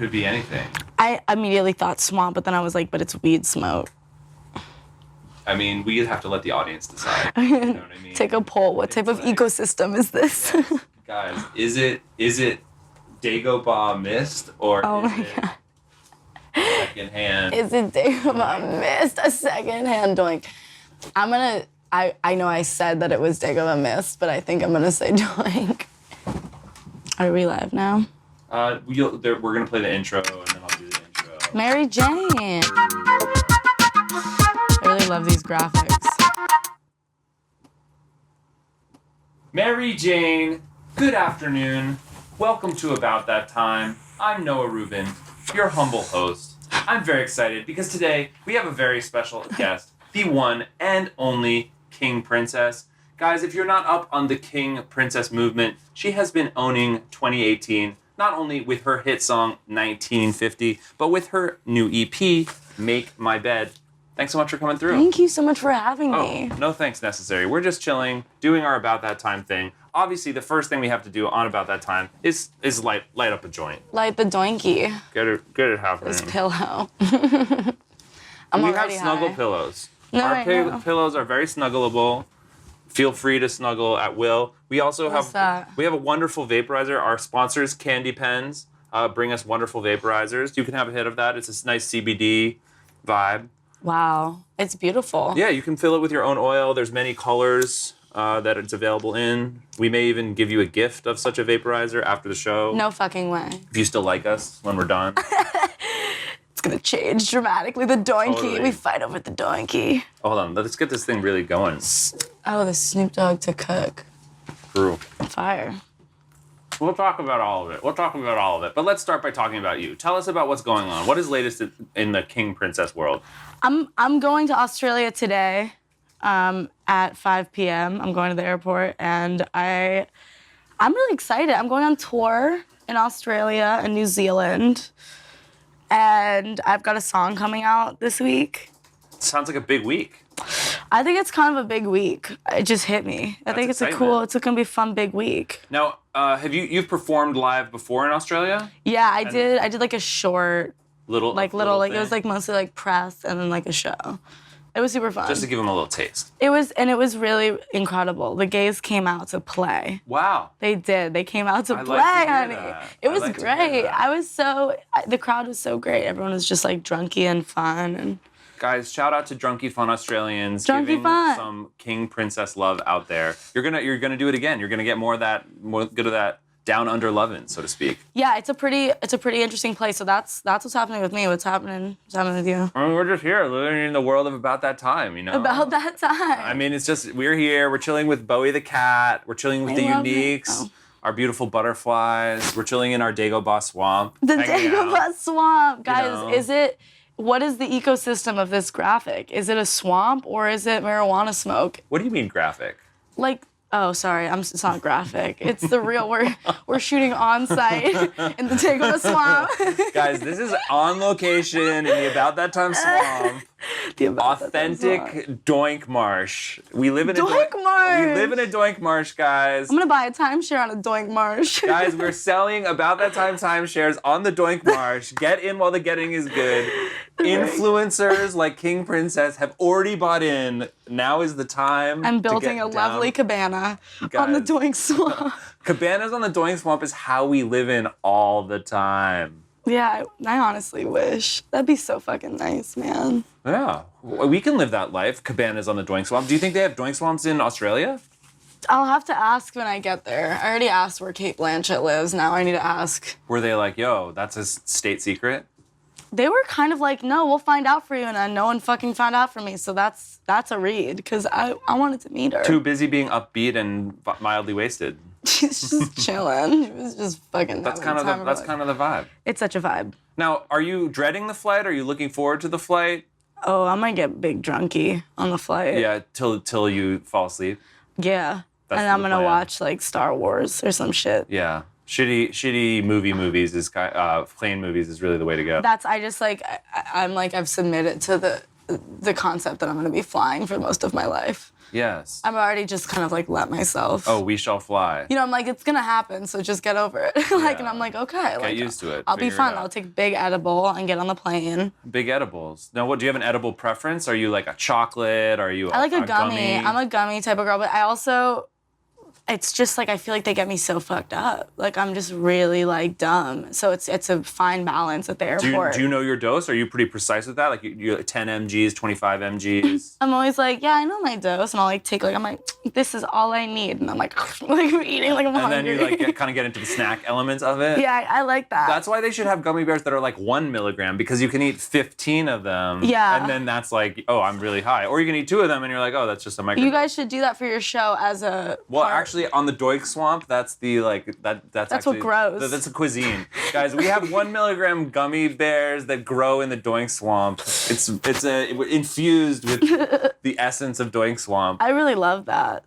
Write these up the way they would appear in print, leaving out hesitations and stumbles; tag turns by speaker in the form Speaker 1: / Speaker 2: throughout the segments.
Speaker 1: Could be anything.
Speaker 2: I immediately thought swamp, but then I was like, but it's weed smoke.
Speaker 1: I mean, we have to let the audience decide. You know what I mean?
Speaker 2: Take a poll. What type of ecosystem is this?
Speaker 1: Yes. Guys, is it Dagobah mist or is it secondhand?
Speaker 2: Is it Dagobah mist? A secondhand doink. I know I said that it was Dagobah mist, but I think I'm gonna say doink. Are we live now?
Speaker 1: We're gonna play the intro and then I'll do the intro.
Speaker 2: Mary Jane. I really love these graphics.
Speaker 1: Mary Jane, good afternoon. Welcome to About That Time. I'm Noah Rubin, your humble host. I'm very excited because today we have a very special guest, the one and only King Princess. Guys, if you're not up on the King Princess movement, she has been owning 2018, not only with her hit song 1950, but with her new EP, Make My Bed. Thanks so much for coming through.
Speaker 2: Thank you so much for having me.
Speaker 1: Oh, no thanks necessary. We're just chilling, doing our About That Time thing. Obviously, the first thing we have to do on About That Time is light up a joint.
Speaker 2: Light the doinky.
Speaker 1: Get it happening.
Speaker 2: This pillow.
Speaker 1: We have snuggle pillows.
Speaker 2: No,
Speaker 1: Our
Speaker 2: know.
Speaker 1: pillows are very snuggleable. Feel free to snuggle at will. We also we have a wonderful vaporizer. Our sponsors, Candy Pens, bring us wonderful vaporizers. You can have a hit of that. It's a nice CBD vibe.
Speaker 2: Wow, it's beautiful.
Speaker 1: Yeah, you can fill it with your own oil. There's many colors that it's available in. We may even give you a gift of such a vaporizer after the show.
Speaker 2: No fucking way.
Speaker 1: If you still like us when we're done.
Speaker 2: It's gonna change dramatically. The doinky.
Speaker 1: Totally.
Speaker 2: We fight over the doinky.
Speaker 1: Hold on, let's get this thing really going.
Speaker 2: Oh, the Snoop Dogg to cook.
Speaker 1: True.
Speaker 2: Fire.
Speaker 1: We'll talk about all of it. But let's start by talking about you. Tell us about what's going on. What is latest in the King Princess world?
Speaker 2: I'm going to Australia today at 5 p.m. I'm going to the airport, and I'm really excited. I'm going on tour in Australia and New Zealand, and I've got a song coming out this week.
Speaker 1: Sounds like a big week.
Speaker 2: I think it's kind of a big week. It just hit me. I think it's it's gonna be a fun big week.
Speaker 1: Now, you've performed live before in Australia?
Speaker 2: Yeah, I did. I did like a short,
Speaker 1: little
Speaker 2: it was like mostly like press and then like a show. It was super fun.
Speaker 1: Just to give them a little taste.
Speaker 2: It was really incredible. The gays came out to play.
Speaker 1: Wow.
Speaker 2: They did. They came out to play,
Speaker 1: like to hear
Speaker 2: honey.
Speaker 1: that.
Speaker 2: It was
Speaker 1: like to
Speaker 2: great.
Speaker 1: hear that.
Speaker 2: The crowd was so great. Everyone was just like drunky and fun and.
Speaker 1: Guys, shout out to Drunky Fun Australians.
Speaker 2: Drunky
Speaker 1: giving
Speaker 2: Fun.
Speaker 1: some King Princess love out there. You're gonna do it again. You're gonna get more good of that down under lovin', so to speak.
Speaker 2: Yeah, it's a pretty interesting place. So that's what's happening with me. What's happening with you?
Speaker 1: I mean, we're just here living in the world of About That Time, you know?
Speaker 2: About that time.
Speaker 1: I mean, it's just, we're here, we're chilling with Bowie the cat, we're chilling with the Uniques, our beautiful butterflies, we're chilling in our Dagobah swamp.
Speaker 2: The Dagobah swamp. Guys,
Speaker 1: You know?
Speaker 2: what is the ecosystem of this graphic? Is it a swamp or is it marijuana smoke?
Speaker 1: What do you mean graphic?
Speaker 2: Like, oh, sorry, it's not graphic. It's the real, we're shooting on site in the Dagobah swamp.
Speaker 1: Guys, this is on location in the About That Time swamp. Authentic doink marsh. We live in
Speaker 2: Doink marsh.
Speaker 1: We live in a doink marsh, guys.
Speaker 2: I'm gonna buy a timeshare on a doink marsh.
Speaker 1: Guys, we're selling About That Time timeshares on the doink marsh. Get in while the getting is good. Influencers like King Princess have already bought in. Now is the time.
Speaker 2: I'm building a lovely cabana on the doink swamp.
Speaker 1: Cabanas on the doink swamp is how we live in all the time.
Speaker 2: Yeah, I honestly wish. That'd be so fucking nice, man.
Speaker 1: Yeah, we can live that life. Cabanas on the doink swamp. Do you think they have doink swamps in Australia?
Speaker 2: I'll have to ask when I get there. I already asked where Kate Blanchett lives. Now I need to ask.
Speaker 1: Were they like, yo, that's a state secret?
Speaker 2: They were kind of like, no, we'll find out for you. And then no one fucking found out for me. So that's a read, because I wanted to meet her.
Speaker 1: Too busy being upbeat and mildly wasted.
Speaker 2: She's just chilling. She was just fucking
Speaker 1: That's kind of the vibe.
Speaker 2: It's such a vibe.
Speaker 1: Now, are you dreading the flight? Are you looking forward to the flight?
Speaker 2: Oh, I might get big drunky on the flight.
Speaker 1: Yeah, till you fall asleep.
Speaker 2: Yeah.
Speaker 1: That's
Speaker 2: and I'm
Speaker 1: the
Speaker 2: gonna
Speaker 1: plan.
Speaker 2: watch like Star Wars or some shit.
Speaker 1: Yeah. Shitty plane movies is really the way to go.
Speaker 2: I'm like, I've submitted to the the concept that I'm going to be flying for most of my life.
Speaker 1: Yes.
Speaker 2: I'm already just kind of like let myself.
Speaker 1: Oh, we shall fly.
Speaker 2: You know, I'm like, it's going to happen, so just get over it. And I'm like, okay.
Speaker 1: Get used to it.
Speaker 2: I'll be fine. I'll take big edible and get on the plane.
Speaker 1: Big edibles. Now, what do you have an edible preference? Are you like a chocolate? Are you
Speaker 2: I like a gummy. I'm a gummy type of girl, but I also... It's just like I feel like they get me so fucked up. Like I'm just really like dumb. So it's a fine balance at the airport.
Speaker 1: Do you know your dose? Are you pretty precise with that? Like you 10 mgs, 25 mgs?
Speaker 2: I'm always like, yeah, I know my dose, and I'll like take I'm like, this is all I need, and I'm like eating like I'm hungry.
Speaker 1: And then you like kind of get into the snack elements of it.
Speaker 2: Yeah, I like that.
Speaker 1: That's why they should have gummy bears that are like 1 milligram because you can eat 15 of them.
Speaker 2: Yeah.
Speaker 1: And then that's like, oh, I'm really high. Or you can eat 2 of them and you're like, oh, that's just a micro.
Speaker 2: You guys should do that for your show as a.
Speaker 1: Well, actually, on the Doik Swamp, that's the like that's actually,
Speaker 2: what grows.
Speaker 1: That's a cuisine, guys. We have 1 milligram gummy bears that grow in the Doink Swamp. It's infused with the essence of Doink Swamp.
Speaker 2: I really love that.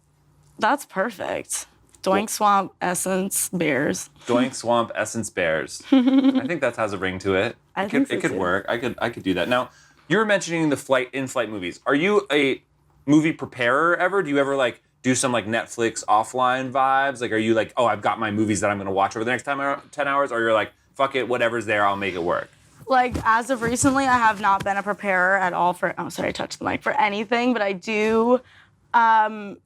Speaker 2: That's perfect. Doink Swamp essence bears.
Speaker 1: Doink Swamp essence bears. I think that has a ring to it. It could work. I could do that. Now, you were mentioning the in-flight movies. Are you a movie preparer ever? Do you ever like do some like Netflix offline vibes? Like, are you like, oh, I've got my movies that I'm going to watch over the next 10 hours? Or you're like, fuck it, whatever's there, I'll make it work?
Speaker 2: Like, as of recently, I have not been a preparer at all for, oh, sorry, I touched the mic, for anything, but I do, I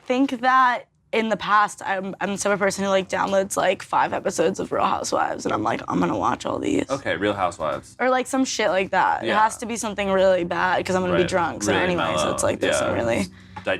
Speaker 2: think that in the past, I'm the type of person who like downloads like 5 episodes of Real Housewives, and I'm like, I'm gonna watch all these.
Speaker 1: Okay, Real Housewives.
Speaker 2: Or like some shit like that. Yeah. It has to be something really bad because I'm gonna be drunk. So
Speaker 1: really
Speaker 2: anyway,
Speaker 1: mellow.
Speaker 2: So it's like there's some really.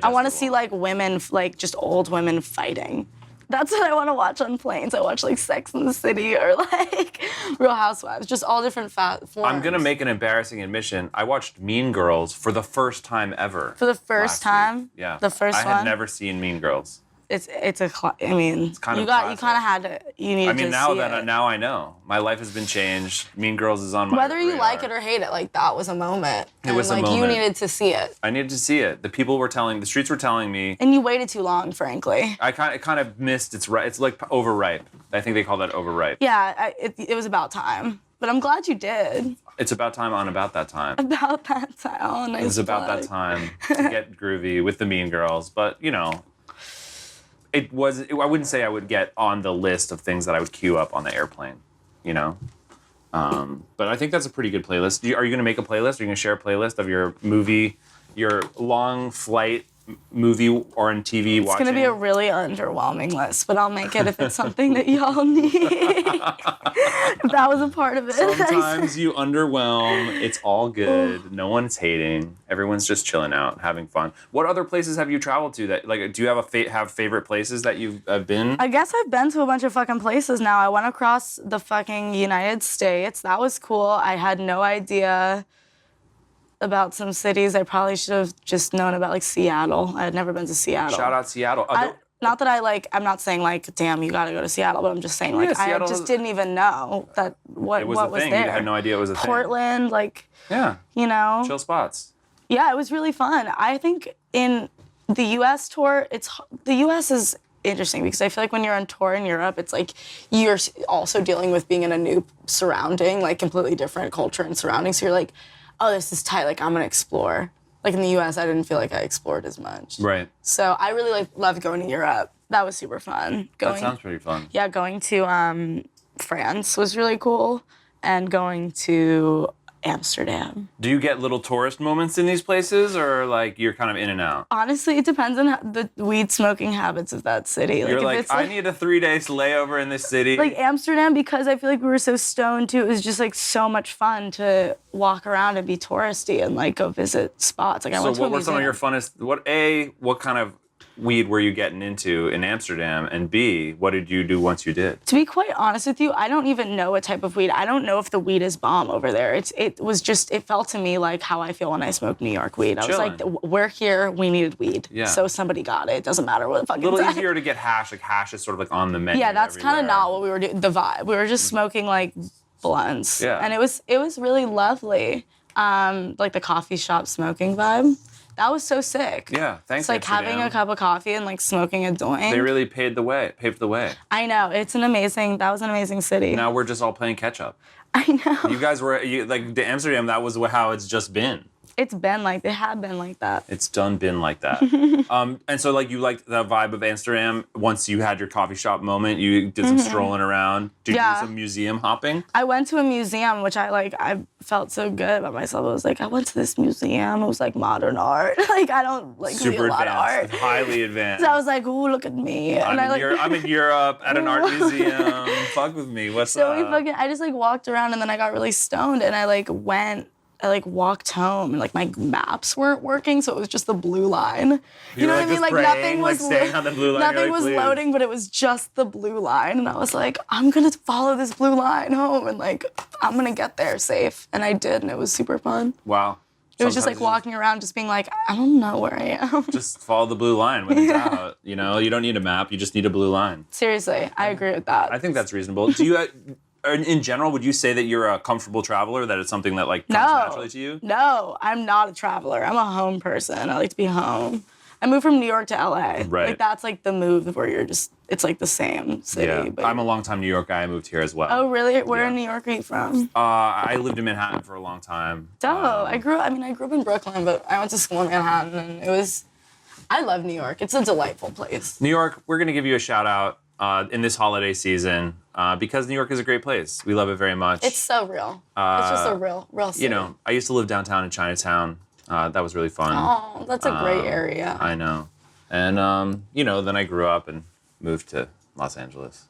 Speaker 2: I want to see like women, like just old women fighting. That's what I want to watch on planes. I watch like Sex and the City or like Real Housewives, just all different forms.
Speaker 1: I'm gonna make an embarrassing admission. I watched Mean Girls for the first time ever.
Speaker 2: For the first time?
Speaker 1: Week. Yeah.
Speaker 2: The first one?
Speaker 1: I had never seen Mean Girls.
Speaker 2: It's I mean,
Speaker 1: it's kind
Speaker 2: you
Speaker 1: of
Speaker 2: kind of had to, you need to see it.
Speaker 1: Now I know. My life has been changed. Mean Girls is on my
Speaker 2: Whether you
Speaker 1: radar.
Speaker 2: like it or hate it, like that was a moment.
Speaker 1: It was a moment.
Speaker 2: You needed to see it.
Speaker 1: I needed to see it. The streets were telling me.
Speaker 2: And you waited too long, frankly.
Speaker 1: It kind of missed its right. It's like overripe. I think they call that overripe.
Speaker 2: Yeah, it was about time. But I'm glad you did.
Speaker 1: It's about time on About That Time.
Speaker 2: About that time. Oh, nice.
Speaker 1: It was about that time to get groovy with the Mean Girls, but you know. I wouldn't say I would get on the list of things that I would queue up on the airplane, you know? But I think that's a pretty good playlist. Are you going to make a playlist? Are you going to share a playlist of your long flight movie or on TV watching?
Speaker 2: It's going to be a really underwhelming list, but I'll make it if it's something that y'all need. If that was a part of it.
Speaker 1: Sometimes you underwhelm. It's all good. No one's hating. Everyone's just chilling out, having fun. What other places have you traveled to that, like, do you have have favorite places that you've been?
Speaker 2: I guess I've been to a bunch of fucking places now. I went across the fucking United States. That was cool. I had no idea about some cities. I probably should have just known about like Seattle. I had never been to Seattle.
Speaker 1: Shout out Seattle.
Speaker 2: Not that I'm not saying like, damn, you gotta go to Seattle, but I'm just saying like, I just didn't even know that what was there.
Speaker 1: You had no idea it was a thing.
Speaker 2: Portland, like,
Speaker 1: yeah,
Speaker 2: you know.
Speaker 1: Chill spots.
Speaker 2: Yeah, it was really fun. I think in the U.S. tour, the U.S. is interesting because I feel like when you're on tour in Europe, it's like you're also dealing with being in a new surrounding, like completely different culture and surroundings. So you're like, oh, this is tight. Like I'm gonna explore. Like in the U.S., I didn't feel like I explored as much.
Speaker 1: Right.
Speaker 2: So I really loved going to Europe. That was super fun.
Speaker 1: That sounds pretty fun.
Speaker 2: Yeah, going to France was really cool, and going to Amsterdam.
Speaker 1: Do you get little tourist moments in these places, or like you're kind of in and out?
Speaker 2: Honestly, it depends on the weed smoking habits of that city.
Speaker 1: You're like, I need a 3-day layover in this city.
Speaker 2: Like Amsterdam, because I feel like we were so stoned too. It was just like so much fun to walk around and be touristy and like go visit spots. Like I went to a museum. So what were some of your
Speaker 1: funnest? What kind of weed were you getting into in Amsterdam? And B, what did you do once you did?
Speaker 2: To be quite honest with you, I don't even know what type of weed. I don't know if the weed is bomb over there. It felt to me like how I feel when I smoke New York weed. I was like, we're here, we needed weed. Yeah. So somebody got it. It doesn't matter what the fuck.
Speaker 1: A little easier to get hash. Like hash is sort of like on the menu.
Speaker 2: Yeah, that's kind of not what we were doing. The vibe. We were just smoking like blunts.
Speaker 1: Yeah.
Speaker 2: And it was really lovely. Like the coffee shop smoking vibe. That was so sick.
Speaker 1: Yeah, thanks.
Speaker 2: It's like having a cup of coffee and like smoking a joint.
Speaker 1: They really paved the way.
Speaker 2: I know. That was an amazing city.
Speaker 1: Now we're just all playing catch up.
Speaker 2: I know.
Speaker 1: You guys were like the Amsterdam. That was how it's just been.
Speaker 2: It's been like, they have been like that.
Speaker 1: It's done been like that. And so like you liked the vibe of Amsterdam. Once you had your coffee shop moment, you did some strolling around. Did you do some museum hopping?
Speaker 2: I went to a museum, which I felt so good about myself. I was like, I went to this museum. It was like modern art. Like I don't like see a lot of art.
Speaker 1: Highly advanced.
Speaker 2: So I was like, ooh, look at me.
Speaker 1: I'm in Europe at an art museum. Fuck with me. What's up?
Speaker 2: I just like walked around and then I got really stoned and I walked home and like my maps weren't working, so it was just the blue line. You know what I mean? Like nothing was
Speaker 1: staying on the blue line.
Speaker 2: Nothing was loading, but it was just the blue line. And I was like, I'm gonna follow this blue line home and like I'm gonna get there safe. And I did, and it was super fun.
Speaker 1: Wow.
Speaker 2: It was just like walking around, just being like, I don't know where I am.
Speaker 1: Just follow the blue line when it's out. You know, you don't need a map, you just need a blue line.
Speaker 2: Seriously, I agree with that.
Speaker 1: I think that's reasonable. Do you in general, would you say that you're a comfortable traveler, that it's something that like comes naturally to you?
Speaker 2: No, I'm not a traveler. I'm a home person. I like to be home. I moved from New York to LA.
Speaker 1: Right.
Speaker 2: Like that's like the move where it's like the same city.
Speaker 1: Yeah.
Speaker 2: But
Speaker 1: I'm a longtime New York guy. I moved here as well.
Speaker 2: Oh, really? Where in New York are you from?
Speaker 1: I lived in Manhattan for a long time.
Speaker 2: Dope. I grew up in Brooklyn, but I went to school in Manhattan and I love New York. It's a delightful place.
Speaker 1: New York, we're going to give you a shout out in this holiday season because New York is a great place. We love it very much.
Speaker 2: It's so real. It's just a real city.
Speaker 1: You know, I used to live downtown in Chinatown. That was really fun.
Speaker 2: Oh, that's a great area.
Speaker 1: I know. And, you know, then I grew up and moved to Los Angeles.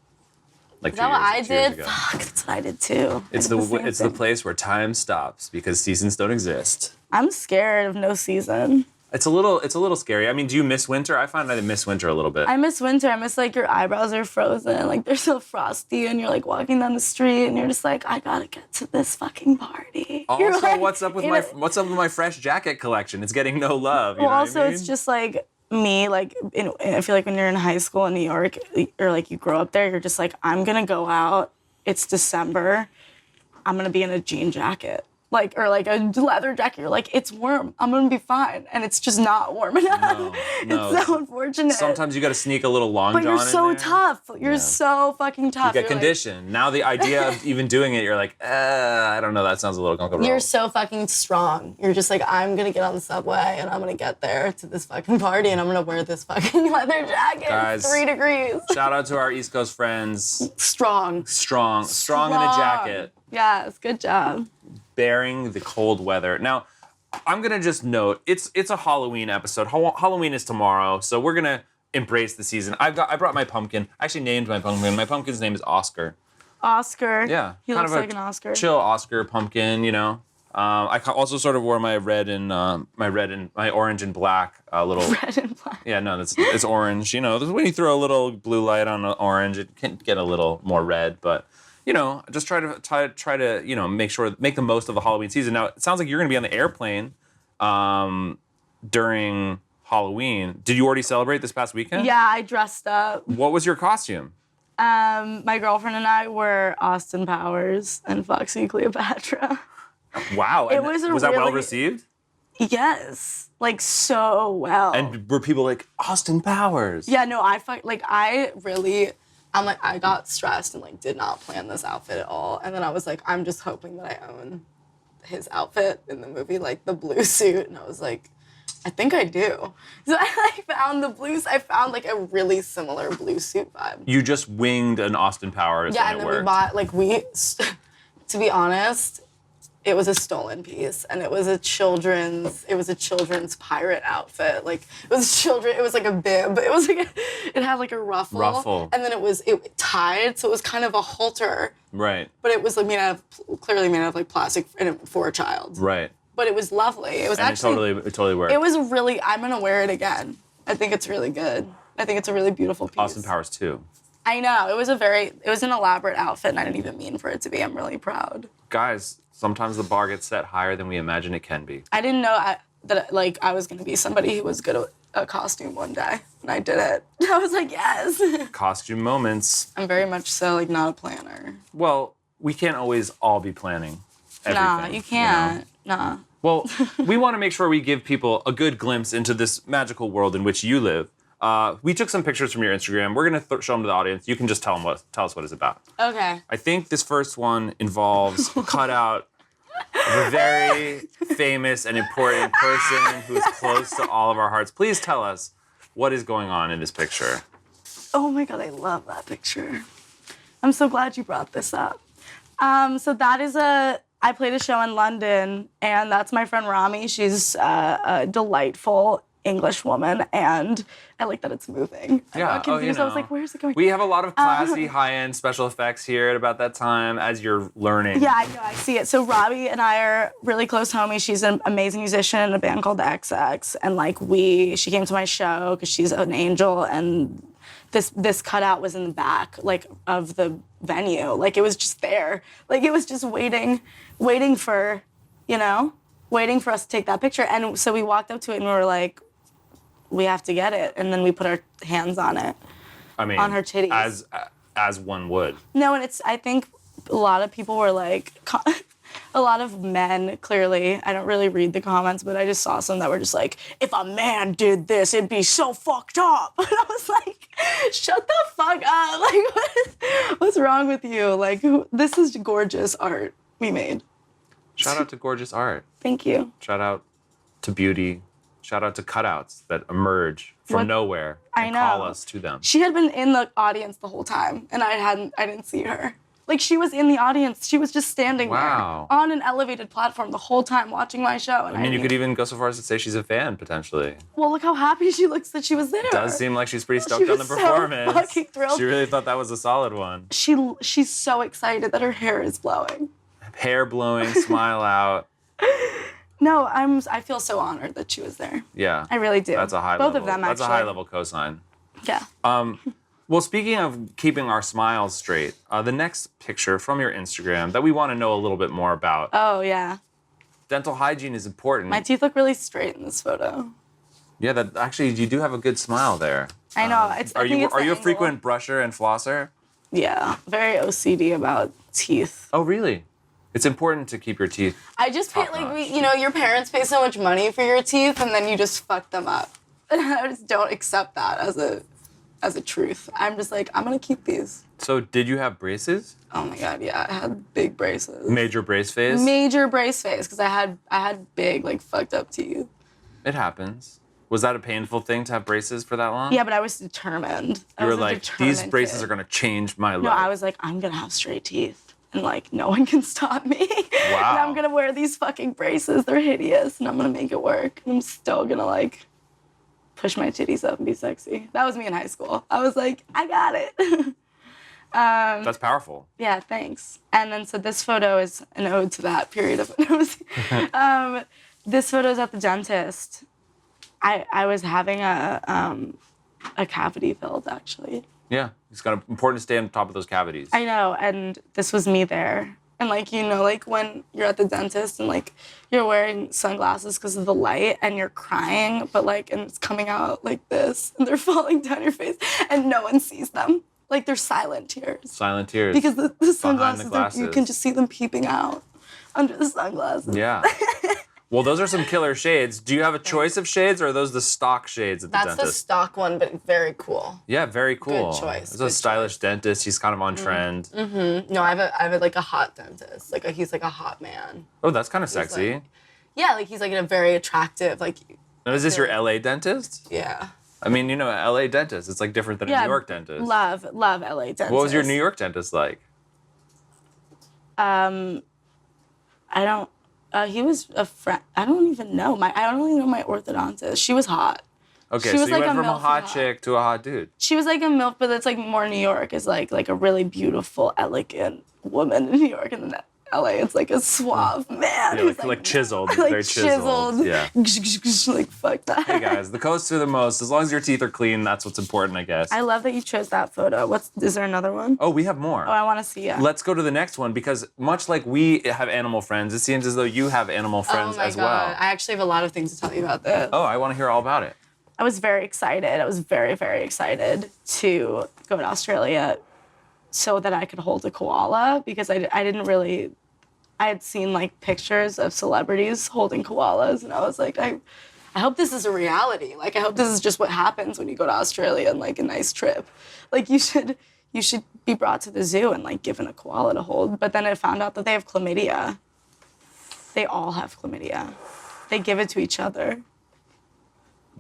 Speaker 1: Like
Speaker 2: Is that what I
Speaker 1: 2 years
Speaker 2: did?
Speaker 1: ago.
Speaker 2: Fuck, that's what I did too.
Speaker 1: It's the place where time stops because seasons don't exist.
Speaker 2: I'm scared of no season.
Speaker 1: It's a little scary. I mean, do you miss winter? I find I miss winter a little bit.
Speaker 2: I miss winter. I miss like your eyebrows are frozen, like they're so frosty, and you're like walking down the street, and you're just like, I gotta get to this fucking party.
Speaker 1: Also,
Speaker 2: like,
Speaker 1: what's up with my fresh jacket collection? It's getting no love. You know
Speaker 2: also,
Speaker 1: what I mean?
Speaker 2: it's just like me. Like I feel like when you're in high school in New York, or like you grow up there, you're just like, I'm gonna go out. It's December. I'm gonna be in a jean jacket. Or like a leather jacket, you're like, it's warm. I'm gonna be fine, and it's just not warm enough.
Speaker 1: No.
Speaker 2: It's so unfortunate.
Speaker 1: Sometimes you got to sneak a little long
Speaker 2: but
Speaker 1: john
Speaker 2: you're so
Speaker 1: in there.
Speaker 2: tough. You're so fucking tough.
Speaker 1: You get conditioned. Now the idea of even doing it, you're like, I don't know. That sounds a little uncomfortable.
Speaker 2: You're so fucking strong. You're just like, I'm gonna get on the subway and I'm gonna get there to this fucking party and I'm gonna wear this fucking leather jacket.
Speaker 1: Guys,
Speaker 2: 3 degrees.
Speaker 1: Shout out to our East Coast friends.
Speaker 2: Strong
Speaker 1: In a jacket.
Speaker 2: Yes, good job.
Speaker 1: Bearing the cold weather. Now, I'm gonna just note it's a Halloween episode. Halloween is tomorrow, so we're gonna embrace the season. I brought my pumpkin. I actually named my pumpkin. My pumpkin's name is Oscar.
Speaker 2: Oscar.
Speaker 1: Yeah,
Speaker 2: he looks like an Oscar.
Speaker 1: Chill Oscar pumpkin. You know. I also sort of wore my my orange and black little.
Speaker 2: Red and black.
Speaker 1: Yeah, no, it's orange. You know, when you throw a little blue light on orange, it can get a little more red, but. You know, just try to you know make the most of the Halloween season. Now it sounds like you're going to be on the airplane during Halloween. Did you already celebrate this past weekend?
Speaker 2: Yeah, I dressed up.
Speaker 1: What was your costume?
Speaker 2: My girlfriend and I were Austin Powers and Foxy Cleopatra.
Speaker 1: Wow,
Speaker 2: was
Speaker 1: that well received?
Speaker 2: Yes, like so well.
Speaker 1: And were people like Austin Powers?
Speaker 2: Yeah, no, I got stressed and like did not plan this outfit at all. And then I was like, I'm just hoping that I own his outfit in the movie, like the blue suit. And I was like, I think I do. So I like found the blues. I found like a really similar blue suit vibe.
Speaker 1: You just winged an Austin Powers.
Speaker 2: Yeah, and then we bought to be honest, it was a stolen piece, and it was a children's pirate outfit. Like it was like a bib. It was like it had like a ruffle. And then it tied, so it was kind of a halter.
Speaker 1: Right.
Speaker 2: But it was like clearly made out of like plastic for a child.
Speaker 1: Right.
Speaker 2: But it was lovely. It was
Speaker 1: and
Speaker 2: actually
Speaker 1: it totally worked.
Speaker 2: It was really. I'm gonna wear it again. I think it's really good. I think it's a really beautiful piece.
Speaker 1: Austin Powers 2.
Speaker 2: I know. It was an elaborate outfit, and I didn't even mean for it to be. I'm really proud.
Speaker 1: Guys, sometimes the bar gets set higher than we imagine it can be.
Speaker 2: I didn't know that I was going to be somebody who was good at a costume one day, and I did it. I was like, yes.
Speaker 1: Costume moments.
Speaker 2: I'm very much so like not a planner.
Speaker 1: Well, we can't always all be planning everything.
Speaker 2: Nah, you can't.
Speaker 1: You know?
Speaker 2: Nah.
Speaker 1: Well, we want to make sure we give people a good glimpse into this magical world in which you live. We took some pictures from your Instagram. We're going to show them to the audience. You can just tell us what it's about.
Speaker 2: Okay.
Speaker 1: I think this first one involves cut out of a very famous and important person who is close to all of our hearts. Please tell us what is going on in this picture.
Speaker 2: Oh my God, I love that picture. I'm so glad you brought this up. So that is I played a show in London, and that's my friend Rami. She's a delightful English woman, and I like that it's moving. I got confused. I was like, where's it going?
Speaker 1: We have a lot of classy, high-end special effects here at about that time as you're learning.
Speaker 2: Yeah, I know, I see it. So Robbie and I are really close homies. She's an amazing musician in a band called the XX, and like she came to my show because she's an angel, and this cutout was in the back, like, of the venue. Like, it was just there. Like, it was just waiting for, waiting for us to take that picture. And so we walked up to it and we were like, we have to get it. And then we put our hands on it.
Speaker 1: I mean,
Speaker 2: on her titties.
Speaker 1: As one would.
Speaker 2: No, and I think a lot of people were like, a lot of men, clearly, I don't really read the comments, but I just saw some that were just like, if a man did this, it'd be so fucked up. And I was like, shut the fuck up. Like, what's wrong with you? Like, this is gorgeous art we made.
Speaker 1: Shout out to gorgeous art.
Speaker 2: Thank you.
Speaker 1: Shout out to beauty. Shout out to cutouts that emerge from nowhere and call us to them.
Speaker 2: She had been in the audience the whole time, and I didn't see her. Like, she was in the audience. She was just standing there on an elevated platform the whole time watching my show. And
Speaker 1: I mean, you could even go so far as to say she's a fan, potentially.
Speaker 2: Well, look how happy she looks that she was there.
Speaker 1: It does seem like she's pretty stoked on the performance.
Speaker 2: So fucking thrilled.
Speaker 1: She really thought that was a solid one.
Speaker 2: She's so excited that her hair is blowing.
Speaker 1: Hair blowing, smile out.
Speaker 2: No, I feel so honored that she was there.
Speaker 1: Yeah.
Speaker 2: I really do.
Speaker 1: That's a high
Speaker 2: Both
Speaker 1: level.
Speaker 2: of them, actually.
Speaker 1: That's a high level cosign.
Speaker 2: Yeah.
Speaker 1: Well, speaking of keeping our smiles straight, the next picture from your Instagram that we want to know a little bit more about.
Speaker 2: Oh, yeah.
Speaker 1: Dental hygiene is important.
Speaker 2: My teeth look really straight in this photo.
Speaker 1: Yeah, that actually, you do have a good smile there.
Speaker 2: I know.
Speaker 1: Are you a frequent brusher and flosser?
Speaker 2: Yeah, very OCD about teeth.
Speaker 1: Oh, really? It's important to keep your teeth.
Speaker 3: I just pay, your parents pay so much money for your teeth, and then you just fuck them up.
Speaker 2: I just don't accept that as a truth. I'm just like, I'm gonna keep these.
Speaker 1: So did you have braces?
Speaker 2: Oh my God, yeah, I had big braces.
Speaker 1: Major brace phase?
Speaker 2: Major brace phase, because I had big, like, fucked up teeth.
Speaker 1: It happens. Was that a painful thing to have braces for that long?
Speaker 2: Yeah, but I was determined.
Speaker 1: You were like, these braces are gonna change my life.
Speaker 2: No, I was like, I'm gonna have straight teeth. And like, no one can stop me.
Speaker 1: Wow.
Speaker 2: And I'm gonna wear these fucking braces. They're hideous, and I'm gonna make it work. And I'm still gonna like push my titties up and be sexy. That was me in high school. I was like, I got it.
Speaker 1: That's powerful.
Speaker 2: Yeah, thanks. And then so this photo is an ode to that period of this photo is at the dentist. I was having a cavity filled, actually.
Speaker 1: Yeah, it's important to stay on top of those cavities.
Speaker 2: I know, and this was me there. And like, like when you're at the dentist and like you're wearing sunglasses because of the light and you're crying, but like, and it's coming out like this and they're falling down your face and no one sees them. Like, they're silent tears.
Speaker 1: Silent tears.
Speaker 2: Because the sunglasses,
Speaker 1: glasses.
Speaker 2: You can just see them peeping out under the sunglasses.
Speaker 1: Yeah. Well, those are some killer shades. Do you have a choice of shades, or are those the stock shades at the dentist?
Speaker 3: That's the stock one, but very cool.
Speaker 1: Yeah, very cool.
Speaker 3: Good choice.
Speaker 1: It's a stylish dentist. He's kind of on trend.
Speaker 3: Mm-hmm. No, I have a hot dentist. He's like a hot man.
Speaker 1: Oh, that's kind of sexy.
Speaker 3: He's like a very attractive, like.
Speaker 1: Now, is this your LA dentist?
Speaker 3: Yeah.
Speaker 1: I mean, LA dentist. It's like different than a New York dentist.
Speaker 2: Love LA dentist.
Speaker 1: What was your New York dentist like?
Speaker 2: He was a friend. I don't even know. I don't even know my orthodontist. She was hot.
Speaker 1: Okay,
Speaker 2: she
Speaker 1: so
Speaker 2: was
Speaker 1: you
Speaker 2: like
Speaker 1: went
Speaker 2: a
Speaker 1: from a
Speaker 2: MILF
Speaker 1: hot chick to a hot dude.
Speaker 2: She was like a MILF, but it's like more New York is like a really beautiful, elegant woman in New York, and then LA it's like a suave man.
Speaker 1: Yeah, like chiseled,
Speaker 2: like
Speaker 1: very chiseled. Yeah.
Speaker 2: Like, fuck that.
Speaker 1: Hey guys, the coast to the most. As long as your teeth are clean, that's what's important, I guess.
Speaker 2: I love that you chose that photo. Is there another one?
Speaker 1: Oh, we have more.
Speaker 2: Oh, I want to see it.
Speaker 1: Let's go to the next one, because much like we have animal friends, it seems as though you have animal friends as well.
Speaker 3: I actually have a lot of things to tell you about this.
Speaker 1: Oh, I want to hear all about it.
Speaker 2: I was very excited. I was very, very excited to go to Australia so that I could hold a koala, because I had seen like pictures of celebrities holding koalas, and I was like, I hope this is a reality. Like, I hope this is just what happens when you go to Australia and like a nice trip. Like, you should be brought to the zoo and like given a koala to hold. But then I found out that they have chlamydia. They all have chlamydia. They give it to each other.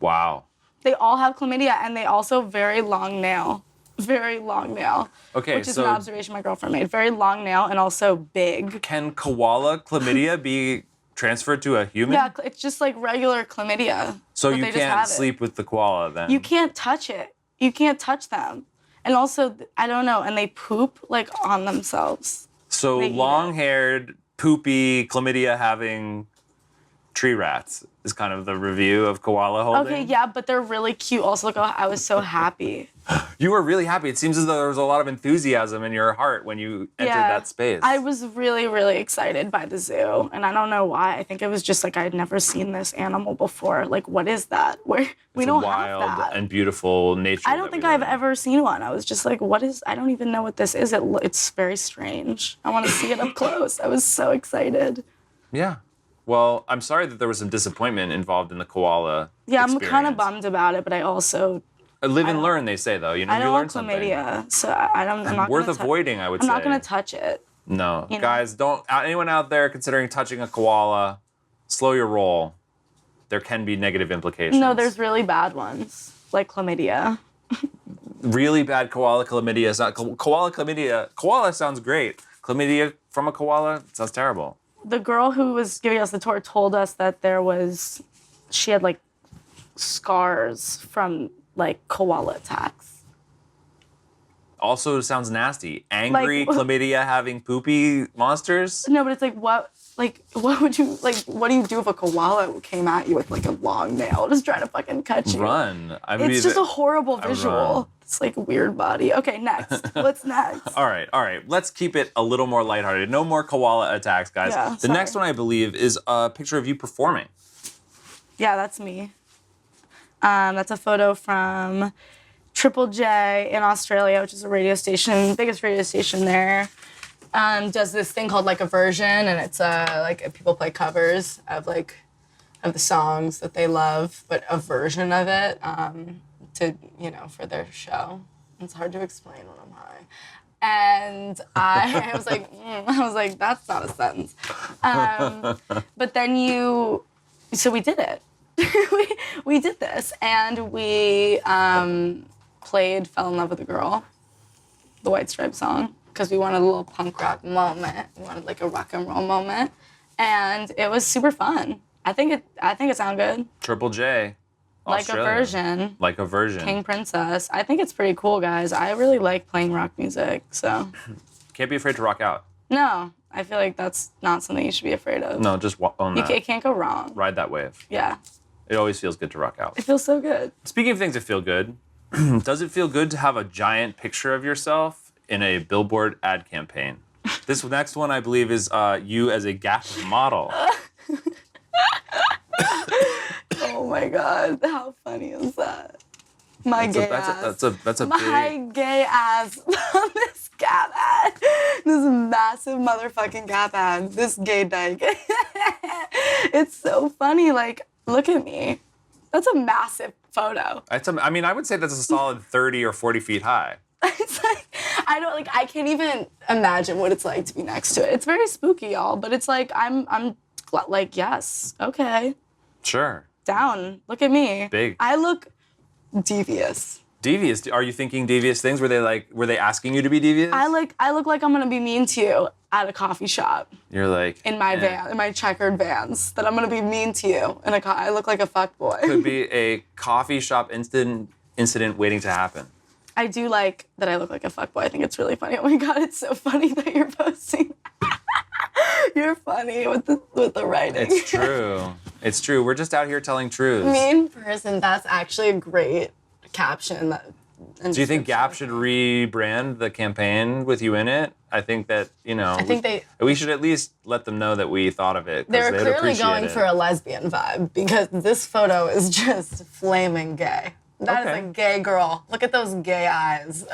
Speaker 1: Wow.
Speaker 2: They all have chlamydia, and they also very long nail. Very long nail.
Speaker 1: Okay,
Speaker 2: which is
Speaker 1: so
Speaker 2: an observation my girlfriend made. Very long nail and also big.
Speaker 1: can koala chlamydia be transferred to a human?
Speaker 2: Yeah, it's just like regular chlamydia.
Speaker 1: So
Speaker 2: but
Speaker 1: you
Speaker 2: they just
Speaker 1: can't
Speaker 2: have it.
Speaker 1: sleep with the koala then?
Speaker 2: You can't touch it. You can't touch them. And also, I don't know, and they poop like on themselves.
Speaker 1: So
Speaker 2: they eat it.
Speaker 1: long-haired, poopy, chlamydia-having tree rats is kind of the review of koala holding.
Speaker 2: Okay, yeah, but they're really cute. Also, look, I was so happy.
Speaker 1: You were really happy. It seems as though there was a lot of enthusiasm in your heart when you entered that space.
Speaker 2: I was really, really excited by the zoo, and I don't know why. I think it was just like I had never seen this animal before. Like, what is that? We don't
Speaker 1: wild
Speaker 2: have that.
Speaker 1: and beautiful nature.
Speaker 2: I don't think I've ever seen one. I was just like, what is? I don't even know what this is. It's very strange. I want to see it up close. I was so excited.
Speaker 1: Yeah. Well, I'm sorry that there was some disappointment involved in the koala.
Speaker 2: Yeah, I'm
Speaker 1: experience.
Speaker 2: kind of bummed about it, but I also
Speaker 1: Live and learn, they say, though. You know,
Speaker 2: I
Speaker 1: you
Speaker 2: don't
Speaker 1: learn
Speaker 2: want
Speaker 1: something.
Speaker 2: chlamydia, so I'm not
Speaker 1: Worth
Speaker 2: gonna
Speaker 1: avoiding, I would say.
Speaker 2: I'm not gonna touch it.
Speaker 1: No,
Speaker 2: You know?
Speaker 1: guys, don't. Anyone out there considering touching a koala, slow your roll. There can be negative implications.
Speaker 2: No, there's really bad ones, like chlamydia.
Speaker 1: really bad koala chlamydia. Is not koala chlamydia. Koala sounds great. Chlamydia from a koala sounds terrible.
Speaker 2: The girl who was giving us the tour told us that she had like scars from like koala attacks.
Speaker 1: Also sounds nasty. Angry
Speaker 2: Like-
Speaker 1: chlamydia having poopy monsters.
Speaker 2: No, but it's like what would you like? What do you do if a koala came at you with like a long nail, just trying to fucking cut you?
Speaker 1: Run. I mean,
Speaker 2: It's just a horrible
Speaker 1: run.
Speaker 2: visual. It's like a weird body. Okay, next. What's next?
Speaker 1: All right. Let's keep it a little more lighthearted. No more koala attacks, guys.
Speaker 2: Yeah,
Speaker 1: the
Speaker 2: sorry.
Speaker 1: next one, I believe, is a picture of you performing.
Speaker 2: Yeah, that's me. That's a photo from Triple J in Australia, which is a radio station, biggest radio station there. Does this thing called like a version, and it's like people play covers of the songs that they love, but a version of it for their show. It's hard to explain when I'm high. And I was like, that's not a sentence. But then so we did it. we did this, and we played "Fell in Love with a Girl," the White Stripes song, because we wanted a little punk rock moment. We wanted like a rock and roll moment, and it was super fun. I think it sounded good.
Speaker 1: Triple J.
Speaker 2: Like a version.
Speaker 1: Like a version.
Speaker 2: King Princess. I think it's pretty cool, guys. I really like playing rock music, so.
Speaker 1: Can't be afraid to rock out.
Speaker 2: No, I feel like that's not something you should be afraid of.
Speaker 1: No, just own that.
Speaker 2: It can't go wrong.
Speaker 1: Ride that wave.
Speaker 2: Yeah.
Speaker 1: It always feels good to rock out.
Speaker 2: It feels so good.
Speaker 1: Speaking of things that feel good, does it feel good to have a giant picture of yourself in a billboard ad campaign? This next one, I believe, is you as a Gap model.
Speaker 2: Oh my God, how funny is that? My gay ass.
Speaker 1: That's a
Speaker 2: My
Speaker 1: big...
Speaker 2: gay ass on this Gap ad. This massive motherfucking Gap ad. This gay dyke. It's so funny. Like, look at me. That's a massive photo.
Speaker 1: I mean, I would say that's a solid 30 or 40 feet high.
Speaker 2: It's like, I can't even imagine what it's like to be next to it. It's very spooky, y'all, but it's like, I'm like, yes, okay.
Speaker 1: Sure.
Speaker 2: Down. Look at me.
Speaker 1: Big.
Speaker 2: I look devious.
Speaker 1: Devious? Are you thinking devious things? Were they asking you to be devious?
Speaker 2: I look like I'm gonna be mean to you at a coffee shop.
Speaker 1: You're like...
Speaker 2: In my van, in my checkered Vans, that I'm gonna be mean to you. I look like a fuckboy.
Speaker 1: Could be a coffee shop incident waiting to happen.
Speaker 2: I do like that I look like a fuckboy. I think it's really funny. Oh my God, it's so funny that you're posting. You're funny with the writing.
Speaker 1: It's true. It's true. We're just out here telling truths.
Speaker 3: Mean person, that's actually a great caption.
Speaker 1: Do you think Gap should rebrand the campaign with you in it? I think that, we should at least let them know that we thought of it.
Speaker 3: They're
Speaker 1: they'd
Speaker 3: clearly
Speaker 1: appreciate
Speaker 3: going
Speaker 1: it.
Speaker 3: for a lesbian vibe, because this photo is just flaming gay. That is a gay girl. Look at those gay eyes.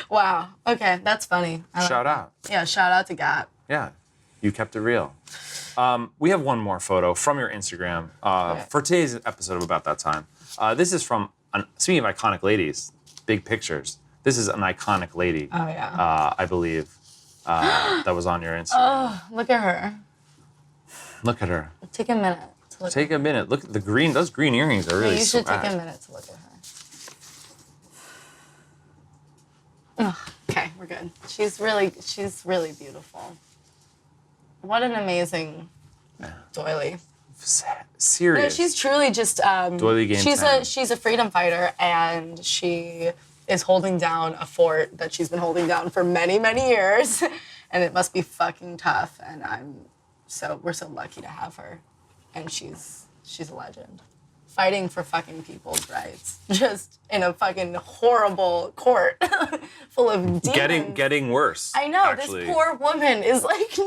Speaker 3: Wow. Okay, that's funny.
Speaker 1: Shout out.
Speaker 3: Yeah, shout out to Gap.
Speaker 1: Yeah, you kept it real. We have one more photo from your Instagram for today's episode of About That Time. This is from, speaking of iconic ladies, big pictures. This is an iconic lady,
Speaker 3: Oh, yeah.
Speaker 1: I believe, that was on your Instagram.
Speaker 3: Oh, look at her.
Speaker 1: Look at her.
Speaker 3: Take a minute to look
Speaker 1: Take a minute. Look at the green. Those green earrings are really
Speaker 3: You should
Speaker 1: swag.
Speaker 3: take a minute to look at her. Ugh, okay, we're good. She's really beautiful. What an amazing doily.
Speaker 1: Serious.
Speaker 3: No, she's truly just
Speaker 1: Doily game
Speaker 3: she's
Speaker 1: 10.
Speaker 3: a freedom fighter, and she is holding down a fort that she's been holding down for many, many years. And it must be fucking tough, and we're so lucky to have her. And she's a legend. Fighting for fucking people's rights. Just in a fucking horrible court full of demons.
Speaker 1: Getting worse.
Speaker 3: I know,
Speaker 1: actually.
Speaker 3: this poor woman is like,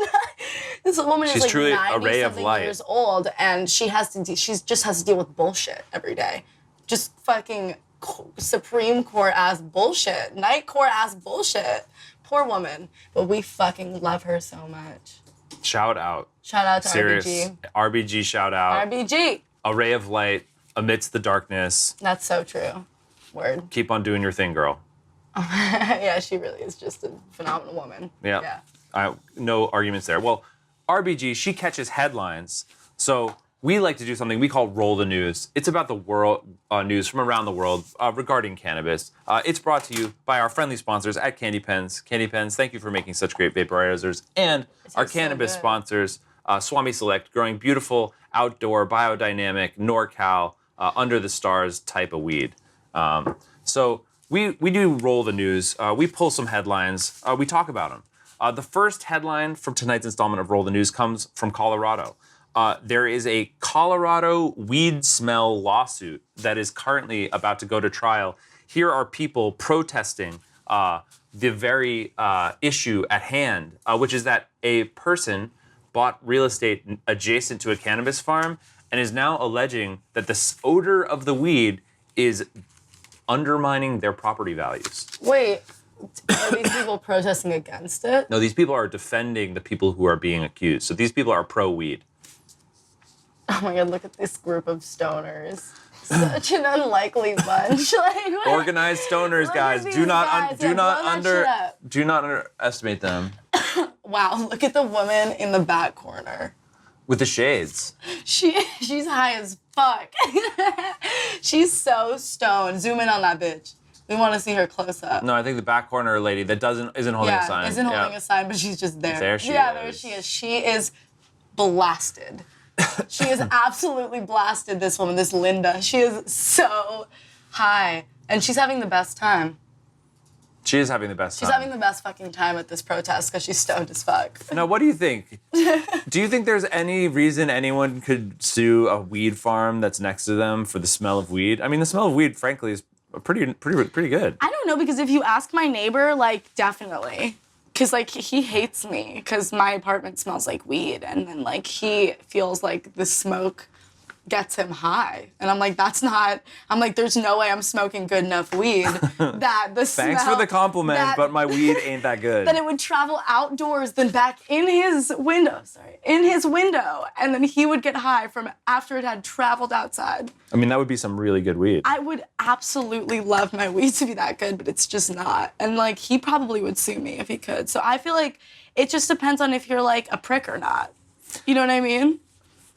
Speaker 3: this woman is
Speaker 1: She's
Speaker 3: like
Speaker 1: truly a
Speaker 3: 90
Speaker 1: ray of
Speaker 3: something
Speaker 1: light.
Speaker 3: years old, and she just has to deal with bullshit every day. Just fucking Supreme Court ass bullshit, Night Court ass bullshit. Poor woman, but we fucking love her so much.
Speaker 1: Shout out.
Speaker 3: Shout out to
Speaker 1: Serious.
Speaker 3: RBG.
Speaker 1: RBG shout out.
Speaker 3: RBG.
Speaker 1: A ray of light amidst the darkness.
Speaker 3: That's so true. Word.
Speaker 1: Keep on doing your thing, girl.
Speaker 3: Yeah, she really is just a phenomenal woman.
Speaker 1: Yeah. No arguments there. Well, RBG, she catches headlines. So we like to do something we call Roll the News. It's about the world news from around the world regarding cannabis. It's brought to you by our friendly sponsors at Candy Pens. Candy Pens, thank you for making such great vaporizers. And our cannabis sponsors, Swami Select, growing beautiful, outdoor, biodynamic, NorCal, under the stars type of weed. So we do Roll the News. We pull some headlines. We talk about them. The first headline from tonight's installment of Roll the News comes from Colorado. There is a Colorado weed smell lawsuit that is currently about to go to trial. Here are people protesting the very issue at hand, which is that a person bought real estate adjacent to a cannabis farm and is now alleging that the odor of the weed is undermining their property values.
Speaker 3: Wait, are these people protesting against it?
Speaker 1: No, these people are defending the people who are being accused. So these people are pro-weed.
Speaker 3: Oh my God, look at this group of stoners. Such an unlikely bunch. Like,
Speaker 1: Organized stoners,
Speaker 3: Look
Speaker 1: guys.
Speaker 3: at
Speaker 1: Do
Speaker 3: these
Speaker 1: not
Speaker 3: guys. Yeah, blow that shit up.
Speaker 1: underestimate them.
Speaker 3: Wow, look at the woman in the back corner.
Speaker 1: With the shades.
Speaker 3: She's high as fuck. She's so stoned. Zoom in on that bitch. We want to see her close up.
Speaker 1: No, I think the back corner lady that isn't holding a sign.
Speaker 3: Isn't holding a sign, but she's just there.
Speaker 1: There she
Speaker 3: there
Speaker 1: is.
Speaker 3: she is. She is blasted. She is absolutely blasted, this woman, this Linda. She is so high. And she's having the best time.
Speaker 1: She is having the best time.
Speaker 3: She's having the best fucking time at this protest because she's stoned as fuck.
Speaker 1: Now, what do you think? Do you think there's any reason anyone could sue a weed farm that's next to them for the smell of weed? I mean, the smell of weed, frankly, is pretty good.
Speaker 2: I don't know, because if you ask my neighbor, like, definitely. Because, like, he hates me because my apartment smells like weed. And then, like, he feels like the smoke gets him high. And I'm like, there's no way I'm smoking good enough weed that the smell...
Speaker 1: Thanks for the compliment, but my weed ain't that good.
Speaker 2: That it would travel outdoors, then back in his window, and then he would get high from after it had traveled outside.
Speaker 1: I mean, that would be some really good weed.
Speaker 2: I would absolutely love my weed to be that good, but it's just not. And, like, he probably would sue me if he could. So I feel like it just depends on if you're, like, a prick or not. You know what I mean?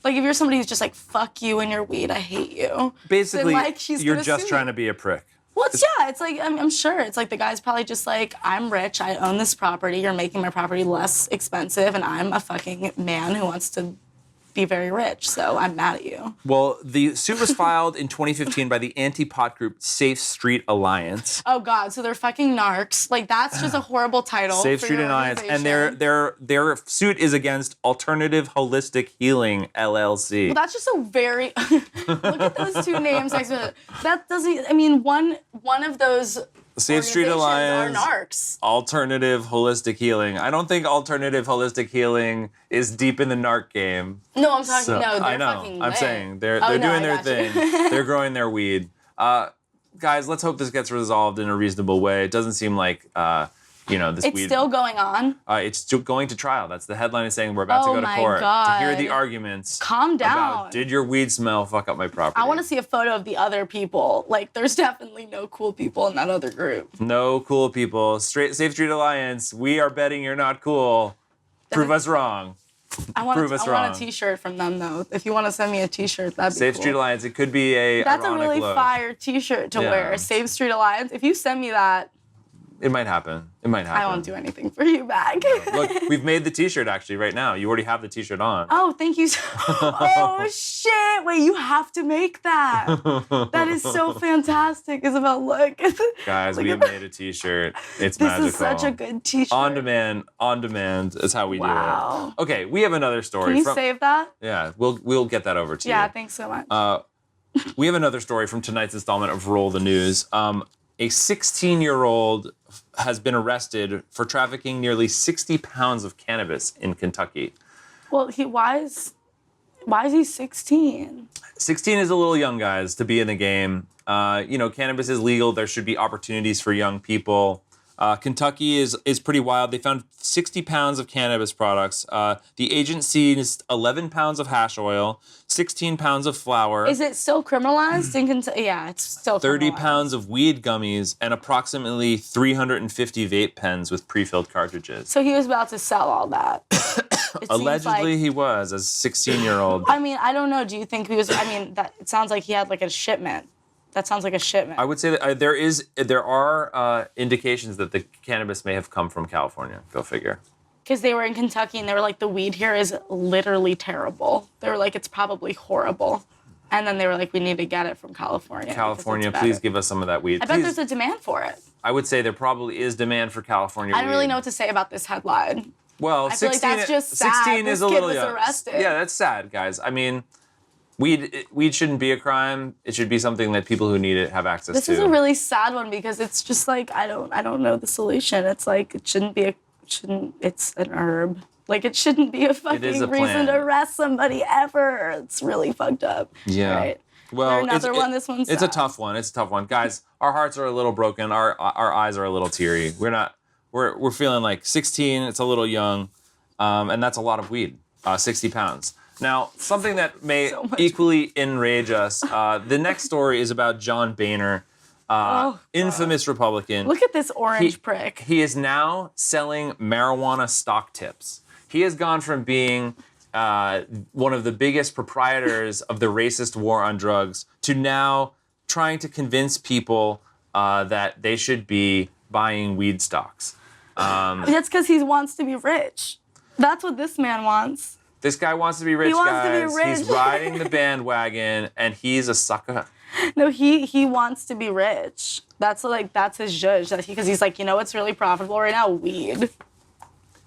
Speaker 2: Like, if you're somebody who's just like, fuck you and your weed, I hate you.
Speaker 1: Basically,
Speaker 2: then, like,
Speaker 1: you're just trying to be a prick.
Speaker 2: Well, it's like, I'm sure. It's like the guy's probably just like, I'm rich, I own this property, you're making my property less expensive, and I'm a fucking man who wants to be very rich, so I'm mad at you.
Speaker 1: Well, the suit was filed in 2015 by the anti-pot group Safe Street Alliance.
Speaker 2: Oh God, so they're fucking narcs. Like, that's just a horrible title.
Speaker 1: Safe
Speaker 2: for
Speaker 1: Street
Speaker 2: your
Speaker 1: Alliance, and
Speaker 2: organization.
Speaker 1: their suit is against Alternative Holistic Healing LLC.
Speaker 2: Well, that's just a very look at those two names next to it. That doesn't. I mean, one of those.
Speaker 1: Safe Street Alliance,
Speaker 2: are narcs.
Speaker 1: Alternative Holistic Healing. I don't think Alternative Holistic Healing is deep in the narc game.
Speaker 3: No, I'm talking, they're
Speaker 1: I know.
Speaker 3: fucking
Speaker 1: I'm
Speaker 3: lit.
Speaker 1: saying they're
Speaker 3: Oh, no,
Speaker 1: doing
Speaker 3: I
Speaker 1: their
Speaker 3: got you.
Speaker 1: thing. They're growing their weed. Guys, let's hope this gets resolved in a reasonable way. It doesn't seem like this
Speaker 2: It's
Speaker 1: weed.
Speaker 2: still going on.
Speaker 1: It's still going to trial. That's the headline is saying we're about to
Speaker 2: Oh
Speaker 1: go to
Speaker 2: my
Speaker 1: court to hear the
Speaker 2: God.
Speaker 1: arguments.
Speaker 2: Calm down.
Speaker 1: About, did your weed smell fuck up my property?
Speaker 2: I want to see a photo of the other people. Like, there's definitely no cool people in that other group.
Speaker 1: No cool people. Safe Street Alliance. We are betting you're not cool. Prove us wrong.
Speaker 2: I want
Speaker 1: prove us
Speaker 2: I
Speaker 1: wrong.
Speaker 2: want a T-shirt from them though. If you want to send me a T-shirt, that'd be
Speaker 1: Save
Speaker 2: cool.
Speaker 1: Street Alliance. It could be a
Speaker 2: That's a
Speaker 1: ironic
Speaker 2: really
Speaker 1: look.
Speaker 2: fire T-shirt to
Speaker 1: Yeah.
Speaker 2: wear. Save Street Alliance. If you send me that,
Speaker 1: It might happen. It might happen.
Speaker 2: I won't do anything for you back.
Speaker 1: Look, we've made the T-shirt actually right now. You already have the T-shirt on.
Speaker 2: Oh, thank you. Oh shit! Wait, you have to make that. That is so fantastic, Isabel. Look,
Speaker 1: Guys,
Speaker 2: Look
Speaker 1: we
Speaker 2: at that.
Speaker 1: made a T-shirt. It's
Speaker 2: This
Speaker 1: magical.
Speaker 2: is such a good T-shirt.
Speaker 1: On demand is how we
Speaker 2: Wow.
Speaker 1: do it. Okay, we have another story.
Speaker 2: Can you save that?
Speaker 1: Yeah, we'll get that over to you.
Speaker 2: Yeah, thanks so much.
Speaker 1: We have another story from tonight's installment of Roll the News. A 16-year-old has been arrested for trafficking nearly 60 pounds of cannabis in Kentucky.
Speaker 2: Well, why is he 16?
Speaker 1: 16 is a little young, guys, to be in the game. Cannabis is legal. There should be opportunities for young people. Kentucky is pretty wild. They found 60 pounds of cannabis products. The agent seized 11 pounds of hash oil, 16 pounds of flour.
Speaker 2: Is it still criminalized in Kentucky? Yeah, it's still
Speaker 1: 30
Speaker 2: criminalized.
Speaker 1: pounds of weed gummies, and approximately 350 vape pens with pre-filled cartridges.
Speaker 2: So he was about to sell all that. It seems
Speaker 1: Allegedly,
Speaker 2: like-
Speaker 1: he was, as a 16-year-old.
Speaker 2: I mean, I don't know. Do you think he was? I mean, it sounds like he had like a shipment. That sounds like a shipment.
Speaker 1: I would say that there are indications that the cannabis may have come from California. Go figure.
Speaker 2: Because they were in Kentucky and they were like, the weed here is literally terrible. They were like, it's probably horrible. And then they were like, we need to get it from California. because
Speaker 1: California,
Speaker 2: it's
Speaker 1: please
Speaker 2: better.
Speaker 1: give us some of that weed.
Speaker 2: I bet
Speaker 1: Please.
Speaker 2: there's a demand for it.
Speaker 1: I would say there probably is demand for California
Speaker 2: I don't really
Speaker 1: weed.
Speaker 2: know what to say about this headline.
Speaker 1: Well,
Speaker 2: I feel like
Speaker 1: 16,
Speaker 2: that's just sad.
Speaker 1: 16
Speaker 2: This
Speaker 1: is a
Speaker 2: kid
Speaker 1: little
Speaker 2: was
Speaker 1: young.
Speaker 2: arrested.
Speaker 1: Yeah, that's sad, guys. I mean, weed shouldn't be a crime. It should be something that people who need it have access
Speaker 2: This
Speaker 1: to.
Speaker 2: is a really sad one because it's just like, I don't know the solution. It's like, it's an herb. Like, it shouldn't be a fucking
Speaker 1: is a
Speaker 2: reason
Speaker 1: plant.
Speaker 2: to arrest somebody ever. It's really fucked up.
Speaker 1: Yeah.
Speaker 2: Right?
Speaker 1: Well,
Speaker 2: Another one. This one's
Speaker 1: it's a
Speaker 2: sad.
Speaker 1: tough one. It's a tough one, guys. Our hearts are a little broken. Our eyes are a little teary. We're feeling like 16. It's a little young, and that's a lot of weed. 60 pounds. Now, something that may
Speaker 2: So much
Speaker 1: equally enrage us. The next story is about John Boehner,
Speaker 2: God.
Speaker 1: infamous Republican.
Speaker 2: Look at this orange prick.
Speaker 1: He is now selling marijuana stock tips. He has gone from being one of the biggest proprietors of the racist war on drugs to now trying to convince people that they should be buying weed stocks.
Speaker 2: That's because he wants to be rich. That's what this man wants.
Speaker 1: This guy wants to be rich,
Speaker 2: wants to be
Speaker 1: guys.
Speaker 2: rich.
Speaker 1: He's riding the bandwagon, and he's a sucker.
Speaker 2: No, he wants to be rich. That's his judge. Because he's like, you know what's really profitable right now? Weed.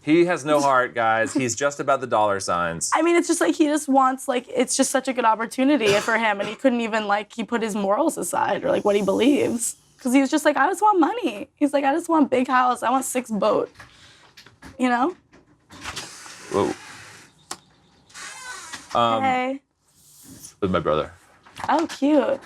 Speaker 1: He has no heart, guys. He's just about the dollar signs.
Speaker 2: I mean, it's just like he just wants, like, it's just such a good opportunity for him, and he couldn't even, like, he put his morals aside or, like, what he believes. Because he was just like, I just want money. He's like, I just want big house. I want 6 boat. You know?
Speaker 1: Whoa.
Speaker 2: Hey.
Speaker 1: With my brother.
Speaker 2: Oh, cute.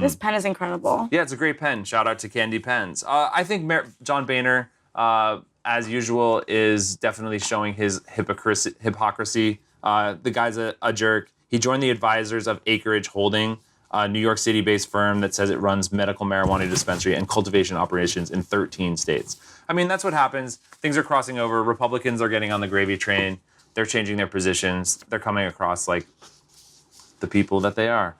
Speaker 2: This pen is incredible.
Speaker 1: Yeah, it's a great pen. Shout out to Candy Pens. I think John Boehner, as usual, is definitely showing his hypocrisy. The guy's a jerk. He joined the advisors of Acreage Holding, a New York City-based firm that says it runs medical marijuana dispensary and cultivation operations in 13 states. I mean, that's what happens. Things are crossing over. Republicans are getting on the gravy train. They're changing their positions. They're coming across like the people that they are.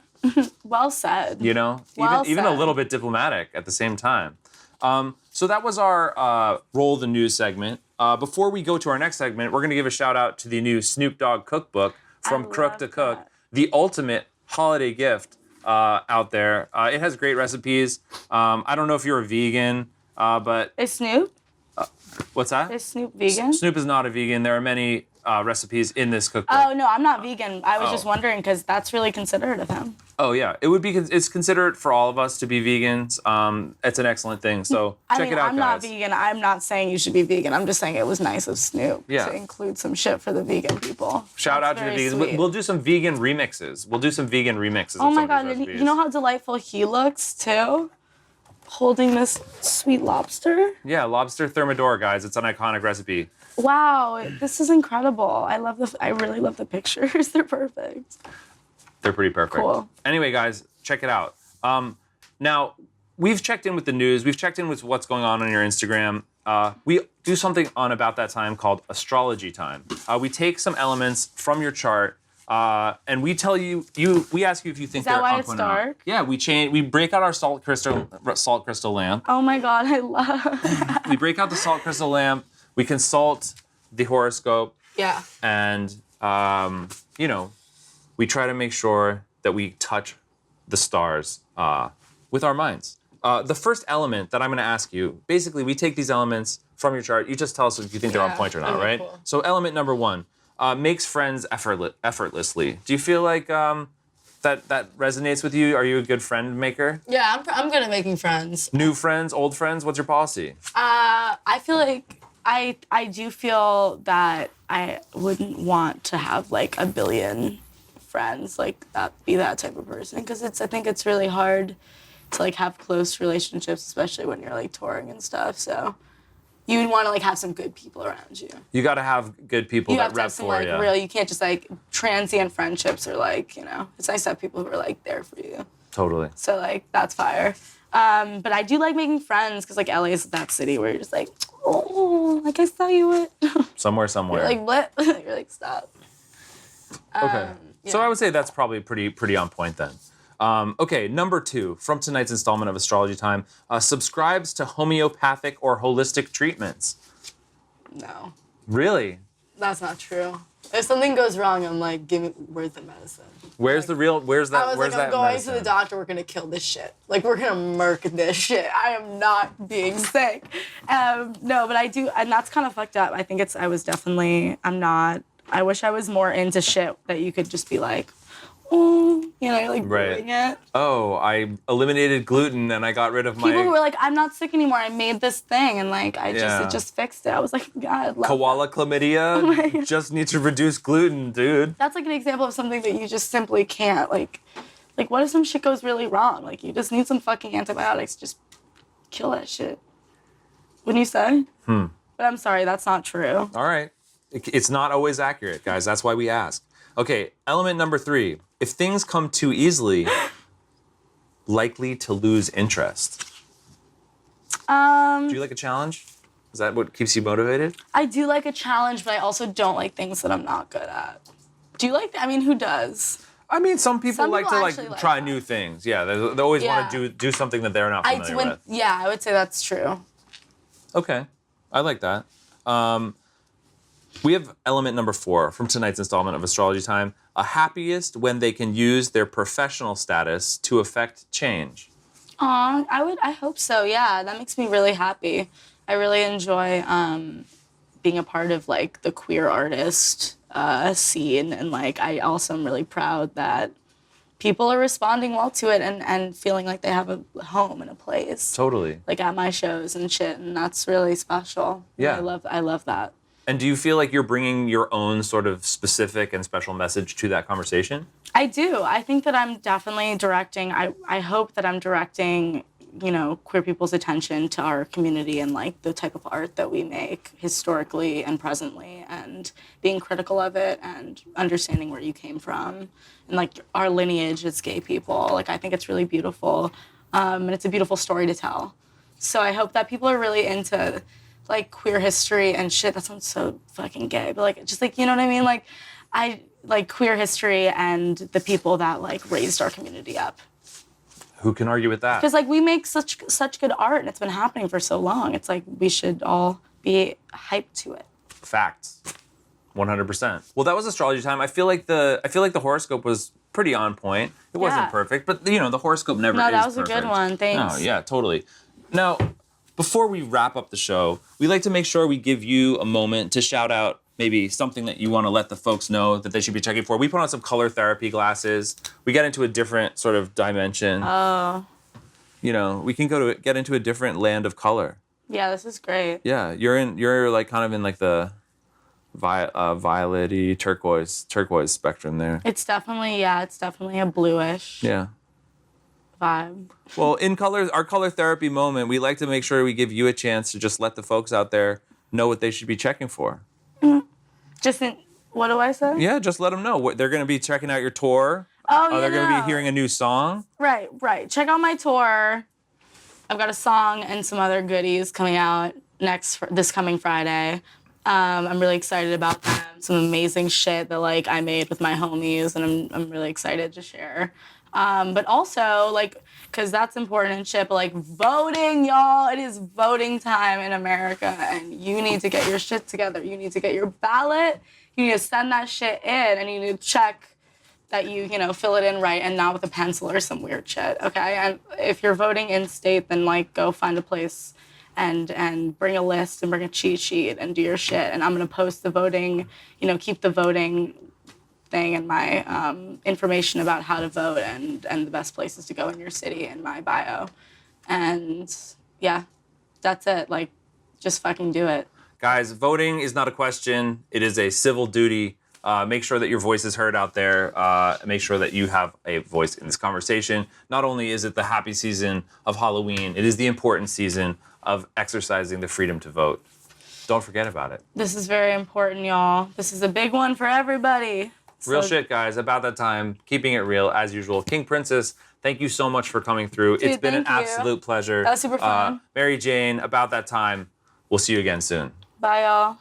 Speaker 2: Well said.
Speaker 1: You know,
Speaker 2: Well
Speaker 1: even a
Speaker 2: said.
Speaker 1: little bit diplomatic at the same time. So that was our Roll the News segment. Before we go to our next segment, we're going to give a shout out to the new Snoop Dogg cookbook, From Crook
Speaker 2: love
Speaker 1: to Cook,
Speaker 2: that.
Speaker 1: the ultimate holiday gift out there. It has great recipes. I don't know if you're a vegan, but
Speaker 2: Is Snoop?
Speaker 1: what's that?
Speaker 2: Is Snoop vegan?
Speaker 1: Snoop is not a vegan. There are many recipes in this cookbook.
Speaker 2: Oh, no, I'm not vegan. I was
Speaker 1: Oh.
Speaker 2: just wondering because that's really considerate of him.
Speaker 1: Oh yeah, it's considerate for all of us to be vegans. It's an excellent thing. So check it out,
Speaker 2: I'm
Speaker 1: guys.
Speaker 2: not vegan. I'm not saying you should be vegan. I'm just saying it was nice of Snoop
Speaker 1: Yeah.
Speaker 2: to include some shit for the vegan people.
Speaker 1: Shout out to the
Speaker 2: That's
Speaker 1: vegans.
Speaker 2: very sweet.
Speaker 1: We'll do some vegan remixes.
Speaker 2: Oh
Speaker 1: of
Speaker 2: my
Speaker 1: some
Speaker 2: god,
Speaker 1: of these
Speaker 2: and
Speaker 1: recipes.
Speaker 2: you know how delightful he looks too? Holding this sweet lobster.
Speaker 1: Yeah, lobster thermidor, guys. It's an iconic recipe.
Speaker 2: Wow, this is incredible. I really love the pictures. They're perfect.
Speaker 1: They're pretty perfect.
Speaker 2: Cool.
Speaker 1: Anyway, guys, check it out. Now, we've checked in with the news. We've checked in with what's going on your Instagram. we do something on About That Time called Astrology Time. We take some elements from your chart, and we tell you, we ask you if you think they're on point or not.
Speaker 2: Dark?
Speaker 1: Yeah, we break out our salt crystal lamp.
Speaker 2: Oh my God, I love.
Speaker 1: We break out the salt crystal lamp. We consult the horoscope.
Speaker 3: Yeah.
Speaker 1: And, we try to make sure that we touch the stars with our minds. The first element that I'm going to ask you, basically, we take these elements from your chart. You just tell us if you think they're on point or not,
Speaker 3: okay,
Speaker 1: right?
Speaker 3: cool.
Speaker 1: So element number 1, makes friends effortlessly. Do you feel like that resonates with you? Are you a good friend maker?
Speaker 3: Yeah, I'm good at making friends.
Speaker 1: New friends, old friends? What's your policy?
Speaker 2: I feel like I do feel that I wouldn't want to have like a billion friends, like be that type of person, because I think it's really hard to like have close relationships, especially when you're like touring and stuff. So you would want to like have some good people around you.
Speaker 1: You got to have good people
Speaker 2: You
Speaker 1: that
Speaker 2: have to
Speaker 1: rep
Speaker 2: have some
Speaker 1: for
Speaker 2: like
Speaker 1: you.
Speaker 2: real. You can't just like transient friendships or like it's nice to have people who are like there for you.
Speaker 1: Totally.
Speaker 2: So like that's fire. But I do like making friends because like LA is that city where you're just like, oh, like I saw you at.
Speaker 1: Somewhere.
Speaker 2: You're like what? You're like stop.
Speaker 1: Okay. So I would say that's probably pretty on point then. Okay, number 2 from tonight's installment of Astrology Time, subscribes to homeopathic or holistic treatments.
Speaker 3: No,
Speaker 1: Really?
Speaker 3: that's not true. If something goes wrong, I'm like, where's the medicine?
Speaker 1: Where's that?
Speaker 3: I was like,
Speaker 1: Where's
Speaker 3: I'm
Speaker 1: that
Speaker 3: going
Speaker 1: medicine?
Speaker 3: to the doctor. We're gonna kill this shit. Like, we're gonna murk this shit. I am not being sick.
Speaker 2: No, but I do, and that's kind of fucked up. I think I wish I was more into shit that you could just be like, oh, you're like
Speaker 1: Right.
Speaker 2: doing it.
Speaker 1: Oh, I eliminated gluten and I got rid of my
Speaker 2: People who were like, I'm not sick anymore. I made this thing and like
Speaker 1: Yeah.
Speaker 2: it just fixed it. I was like, God, love
Speaker 1: koala
Speaker 2: that.
Speaker 1: chlamydia.
Speaker 2: Oh my God.
Speaker 1: Just need to reduce gluten, dude.
Speaker 2: That's like an example of something that you just simply can't like what if some shit goes really wrong? Like you just need some fucking antibiotics. Just kill that shit. Wouldn't you say? But I'm sorry, that's not true.
Speaker 1: All right. It's not always accurate, guys. That's why we ask. Okay, element number 3. If things come too easily, likely to lose interest. Do you like a challenge? Is that what keeps you motivated?
Speaker 2: I do like a challenge, but I also don't like things that I'm not good at. Do you like that? I mean, who does?
Speaker 1: I mean, some people
Speaker 2: Some
Speaker 1: like
Speaker 2: people
Speaker 1: to
Speaker 2: actually like
Speaker 1: try
Speaker 2: that.
Speaker 1: new things. Yeah, they always want
Speaker 2: Yeah.
Speaker 1: to do something that they're not familiar with.
Speaker 2: Yeah, I would say that's true.
Speaker 1: Okay, I like that. We have element number 4 from tonight's installment of Astrology Time, a happiest when they can use their professional status to affect change.
Speaker 2: Aw, I hope so. Yeah, that makes me really happy. I really enjoy being a part of like the queer artist scene, and like I also am really proud that people are responding well to it and feeling like they have a home and a place.
Speaker 1: Totally.
Speaker 2: Like at my shows and shit, and that's really special.
Speaker 1: Yeah.
Speaker 2: I love that.
Speaker 1: And do you feel like you're bringing your own sort of specific and special message to that conversation?
Speaker 2: I do. I think that I'm definitely directing. I hope that I'm directing, queer people's attention to our community and like the type of art that we make historically and presently, and being critical of it and understanding where you came from and like our lineage as gay people. Like I think it's really beautiful, and it's a beautiful story to tell. So I hope that people are really into like queer history and shit. That sounds so fucking gay, but like just like, you know what I mean? Like I like queer history and the people that like raised our community up.
Speaker 1: Who can argue with that?
Speaker 2: Because like we make such good art and it's been happening for so long. It's like we should all be hyped to it.
Speaker 1: Facts. 100%. Well, that was Astrology Time. I feel like the horoscope was pretty on point. It wasn't
Speaker 2: Yeah.
Speaker 1: perfect, but the horoscope never is
Speaker 2: No, that was
Speaker 1: perfect.
Speaker 2: a good one. Thanks.
Speaker 1: Oh, yeah, totally. Now, before we wrap up the show, we like to make sure we give you a moment to shout out maybe something that you want to let the folks know that they should be checking for. We put on some color therapy glasses. We get into a different sort of dimension.
Speaker 2: Oh.
Speaker 1: We can get into a different land of color.
Speaker 2: Yeah, this is great.
Speaker 1: Yeah, you're like kind of in like the violet-y turquoise spectrum there.
Speaker 2: It's definitely a bluish
Speaker 1: Yeah.
Speaker 2: vibe.
Speaker 1: Well, in our color therapy moment, we like to make sure we give you a chance to just let the folks out there know what they should be checking for.
Speaker 2: What do I say?
Speaker 1: Yeah, just let them know. They're going to be checking out your tour.
Speaker 2: Oh,
Speaker 1: They're going to be hearing a new song.
Speaker 2: Right. Check out my tour. I've got a song and some other goodies coming out this coming Friday. I'm really excited about them. Some amazing shit that like I made with my homies, and I'm really excited to share. But also like, cause that's important and shit. But like voting, y'all, it is voting time in America, and you need to get your shit together. You need to get your ballot. You need to send that shit in, and you need to check that you fill it in right and not with a pencil or some weird shit. Okay, and if you're voting in state, then like go find a place and bring a list and bring a cheat sheet and do your shit. And I'm gonna post the voting, keep the voting thing and my information about how to vote and the best places to go in your city in my bio. And yeah, that's it. Like, just fucking do it.
Speaker 1: Guys, voting is not a question. It is a civil duty. Make sure that your voice is heard out there. Make sure that you have a voice in this conversation. Not only is it the happy season of Halloween, it is the important season of exercising the freedom to vote. Don't forget about it.
Speaker 2: This is very important, y'all. This is a big one for everybody.
Speaker 1: Real shit, guys. About that time, keeping it real as usual. King Princess, thank you so much for coming through.
Speaker 2: Dude,
Speaker 1: it's been an absolute pleasure.
Speaker 2: That was super fun.
Speaker 1: Mary Jane, about that time. We'll see you again soon.
Speaker 2: Bye, y'all.